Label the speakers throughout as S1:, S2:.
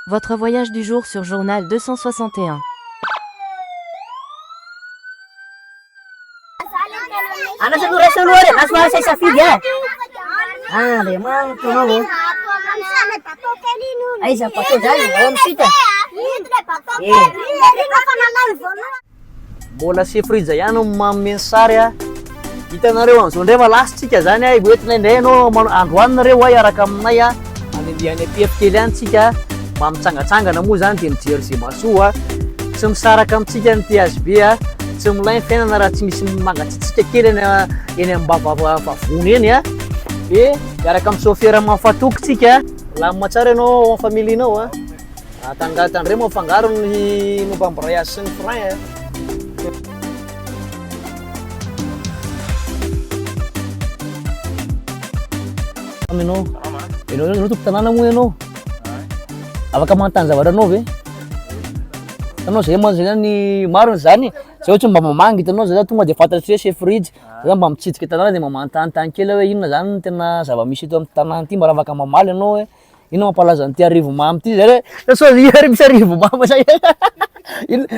S1: Votre voyage du jour sur Journal 261.
S2: Ano siguro asma sa Safi ya. Memang tu mau. Ay sa pato dyan, alam sita.
S3: Bola si Friza yan ang mensarya. Kita na rin so ndema last chika zany ay buet na ndeno androan na rin ay arakam na ya. Ani diyan PF kilan chika mamtsanga-tsangana moa zany dia mijery zay masoa tsy misaraka amintsika ny THB tsy milay fiainana raha tsy misy mangatsitsika kely eny ambavavavony eny miaraka amin'ny chauffeur mahafatokotsika lamina tsara ianao en familienao atangatany reny mafangaro ny mobambrayage sy ny frein enao tompo tanàna moa ianao afaka manontany zavatra anao ve? Hitanao zay moa zany maro zany zay ohatry mba mamangy hitanao zay tonga dia fantatry hoe chef Fridge zay mba mitsitsika tanàna dia mamanontany kely hoe inona zany no tena zava-misy eto amin'ny tanàna ity mba raha afaka mamaly ianao hoe inona mampalaza an'ity Arivomamy ity zay hoe sao iary misy Arivomamy zay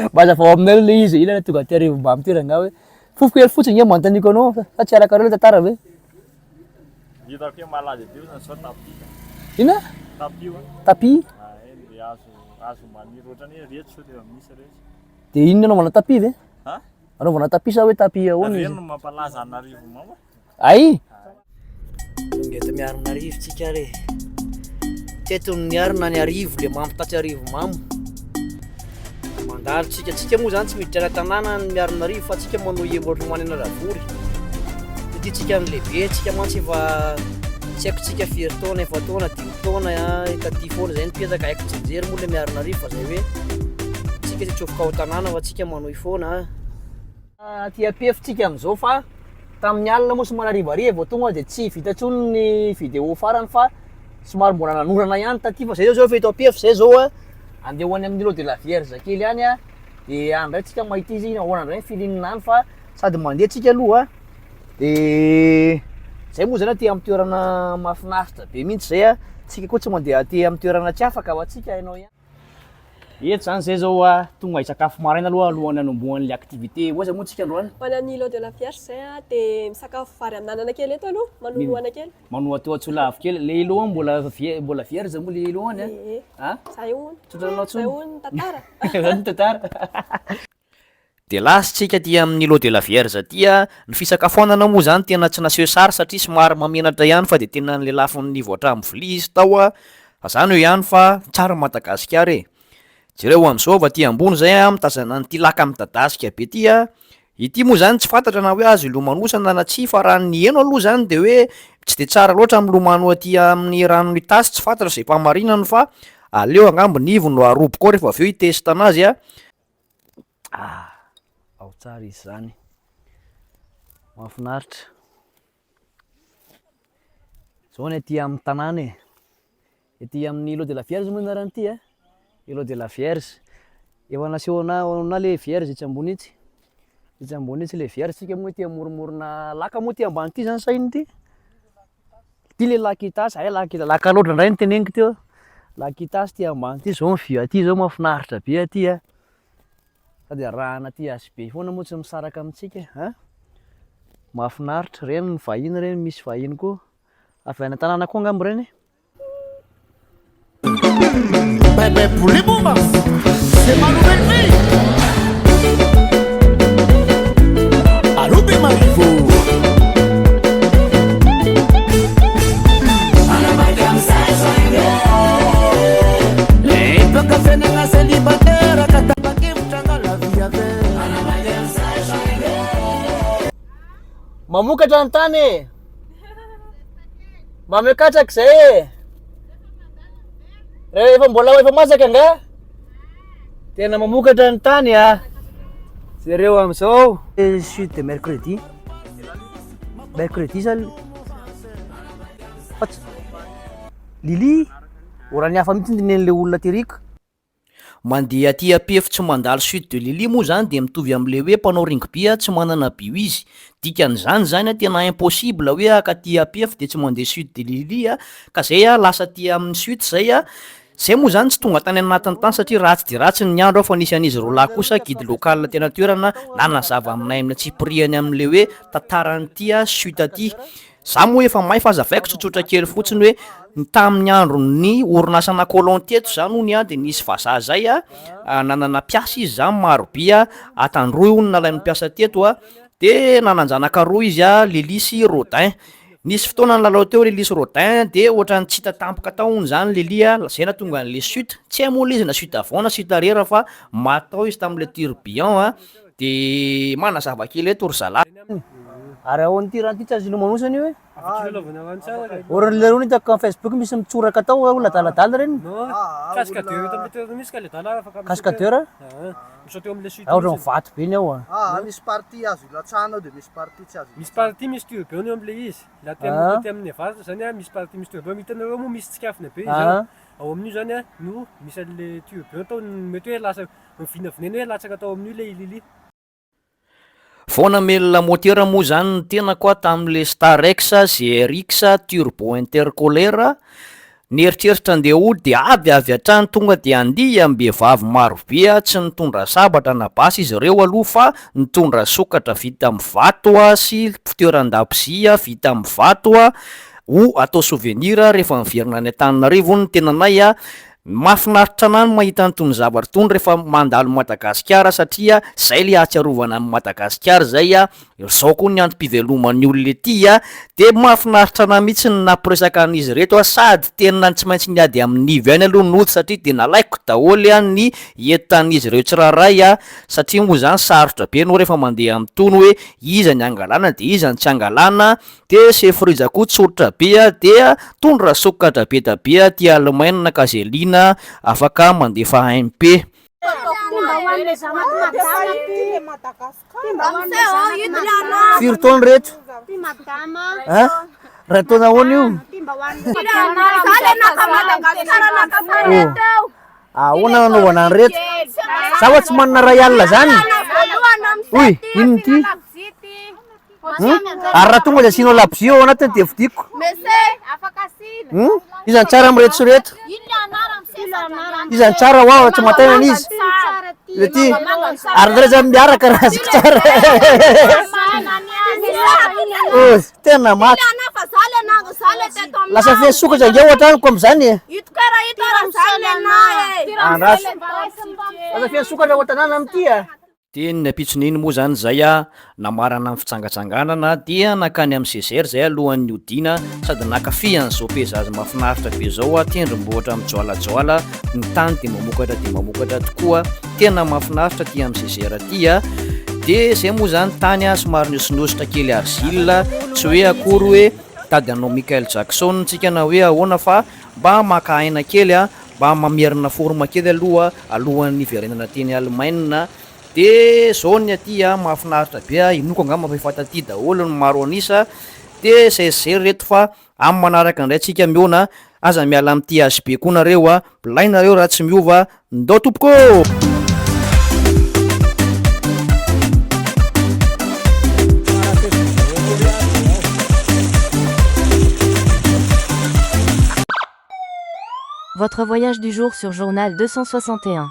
S3: mba azafao aminay le izy ina tonga ty Arivomamy ty rangaha hoe fofoko hely fotsiny manontaniako anao fa tsy araka reo le tantara ve?
S4: Hitako hoe malaza be zany zao tapis.
S3: Ina?
S4: Tapis
S3: tapis?
S4: Azo maniry ohatrany hoe rehetra sao dia misy rehetra.
S3: Dia inona anaovana tapis ve?
S4: Ha?
S3: Anaovana tapis sa hoe tapis ahoana izy?
S4: Reny no mampalaza an'Arivomamy.
S3: Ay! Eto miarin'Arivo tsika re. Teto niarina ny Arivo dia mampitatry Arivomamy. Mandalo tsika moa zany tsy miditra tanàna ny miarin'Arivo fa tsika manao hevatra manena ravory. Ity tsika ny lehibe tsika mantsy efa tsy haiko tsika firy taona efa taona 5 taona taty foana zay nipetraka haiko tsy mijery moa le miarin'Arivo fa zay hoe tsika tsy tsofoka ao tanàna fa tsika manao foana ty APF-tsika amin'izao fa tamin'ny alina moa somary harivariva vao tonga dia tsy vita intsony ny vidéo farany fa somary mbola nanorana ihany taty fa zay zao efa eto APF zay zao andeha ho any amin'ny lot de la Vierge kely ihany dia andray tsika mahita izy ahoana andray filinina any fa sady mandeha tsika aloha dia zay moa zany aty amin'ny toerana mahafinaritra be mihitsy zay tsika koa tsy mandeha aty amin'ny toerana tsy afaka ho atsika hainao ihany eto zany zay zao tonga hisakafo maraina aloha alohan'ny anombohan'le activité ohaza moa tsika androany
S5: Manany lot de la Vierge zay dia misakafo vary amin'anana kely eto aloha manonoana kely
S3: manao atao atsolavo kely le ilohany mbola vierge moa le ilohany
S5: zay hono
S3: tsotranao
S5: zay hono tantara
S3: zany tantara dia lasitsika ty amin'ny lot de la Vierge tia ny fisakafoanana moa zany tena tsy naseho sary satria somary mamenatra ihany fa dia tena ny lafin'ny voatra amin'ny vilia izy tao fa zany eo ihany fa tsara Madagasikara jereo amin'izao va ty ambony zay mitazana nyty laka midadasika be ty ity moa zany tsy fantatra na hoe azo ilomanosana na tsy fa raha ny eno aloha zany dia hoe tsy dia tsara loatra milomano aty amin'ny ranony tasy tsy fantatra zay mpamarinany fa aleo angambo nivo no aroboko ao rehefa avy eo hitesta anazy ao tsara izy zany mahafinaritra zao ny aty amin'ny tanàna ety amin'ny lot de la Vierge moa anaran'ity lot de la Vierge efa nasehoana le Vierge itsy ambony itsy le Vierge tsika moa ty amoromorona laka moa ty ambany ity zany sainy ty le lakitasy laka loatra indray ny teneniko teo lakitasy ty ambany ity zao ny vue aty zao mahafinaritra be aty sady arahana ty azy be foana moa tsy misaraka amintsika mahafinaritra reny ny vahiny reny misy vahiny koa avy any tanàna koa angambo reny
S6: Pour les bombes, c'est ma nouvelle vie. Allô, Bémarivo. Les café n'a célibataire, katapaki mchanga la vie avec.
S3: mamokatra ny tany mamekatraka zay efa mbola efa masaka nga tena mamokatra ny tany zareo amin'izao suite de mercredi sa Lily orany hafa mihitsy nen'le olona tiriko mandeha aty APF tsy mandalo suite de Lily moa zany dia mitovy amin'le hoe mpanao rugby tsy manana bio izy dikan'izany zany tena impossible hoe akaty APF dia tsy mandeha suite de Lily ka zay lasa ty amin'ny suite zay zay moa zany tsy tonga tany anatin'ny tany satria ratsy de ratsy ny andro fa nisy an'izy roa lahy kosa guide local tena toerana na nazava aminay amin'ny tsipriany amin'le hoe tantarany suite aty. Za moa efa mahay fa azavaiko tsotsotra kely fotsiny hoe tamin'ny andron'ny orinasana colon teto zany hony a de nisy vazaha zay a nanana piasa izy zany marobe a atandroy hony nalainy piasa teto a de nananjanaka roa izy a Lelisy Rodin. Nisy fotoana nilalao teo Lelisy Rodin de ohatrany tsy hita tampoka tao hony zany Lelia zay na tonga an'le suite tsy hay moa le izy na suite avant na suite arrière fa matao izy tam'le tourbillon a de manazava kely hoe torzala.
S2: Ary ahoana ty raha ty tsy azo ilomanosany io oran'le rony hitako amin'ny Facebook misy mitsoraka tao olona daladala reny cascadeur ohatran'ny vato be ny ao a
S7: misy partie azo ilatsahana de misy partie tsy azo.
S8: Misy partie misy tourbillon eo am'le izy. La ty amin'ny avatra zany a misy partie misy tourbillon hitanareo moa misy tsikafina be zany. Ao amin'io zany a no misy an'le tourbillon tao mety hoe lasa vinavineny hoe latsaka tao amin'io le ilili.
S3: Vao namelona motera moa zany ny tena koa tamin'le Starex ZRX turbo intercooler nieritreritra andeha ody de avy hatrany tonga de andia am-behivavy marobe tsy nitondra sabatra na basy izy ireo aloha fa nitondra sokatra vita amin'ny vato sy fitoeran-dabozy vita amin'ny vato ho atao souvenir rehefa miverina any Antananarivo ny tenanay mahafinaritra anany mahita an'itony zavatra tony rehefa mandalo Madagasikara satria zay le ahatsiarovana amin'ny Madagasikara zay zao koa ny androm-piveloman'ny olona ety de mahafinaritra anay mihitsy nampiresaka an'izy reto sady tena tsy maintsy niady amin'ny nivy any aloha nody satria de nalaiko daholo ny entan'izy ireo tsiraray satria moa zany sarotra be no rehefa mandeha amin'ny tony hoe iza ny angalana de iza ny tsy angalana de sefriza koa tsotra be de tondra sokatra be da be ty Allemagne na kazelina afaka mandefa AMP.
S2: Firy taona reto? Ray taona ahoana io? Ahoana nanaovana any reto? Sa hoa tsy manana ray alina zany? Oy, inona ty? Ary raha tonga de asinao labozia ao anatiny de vidiko. Izany tsara amin'ny reto sy reto? Izany tsara ho aho tsy mataina an'izy. Lety ary ndray zany miaraka raha azoko tsara. Tena maty. Lasa fe sokatra angeo ohatraniko am'izany. Lasa fe sokatra ho tanàna am'ty
S3: Teny napitson'iny moa zany zay namarana amin'ny fitsangatsanganana dia nakany amin'ny CCR zay alohan'ny hodina sady nakafiany zao peizazy mahafinaritra be zao tendrombohitra mijoalajoala ny tany de mamokatra tokoa tena mahafinaritra ty amin'ny CCR ty de zay moa zany tany somary nosinositra kely arzila tsy hoe akory hoe tady anao Michael Jackson tsika na hoe ahoana fa mba maka aina kely mba mamerina forma kely alohan'ny verenana teny Allemagne de zao ny aty mahafinaritra be inoko angamba mahafata ty daholo ny maro anisa de zay reto fa amin'ny manaraka indray tsika miona aza miala amin'ty HB koa nareo bilainareo raha tsy miova ndao tompoko.
S1: Votre voyage du jour sur Journal 261.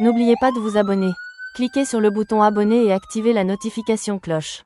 S1: N'oubliez pas de vous abonner. Cliquez sur le bouton abonner et activez la notification cloche.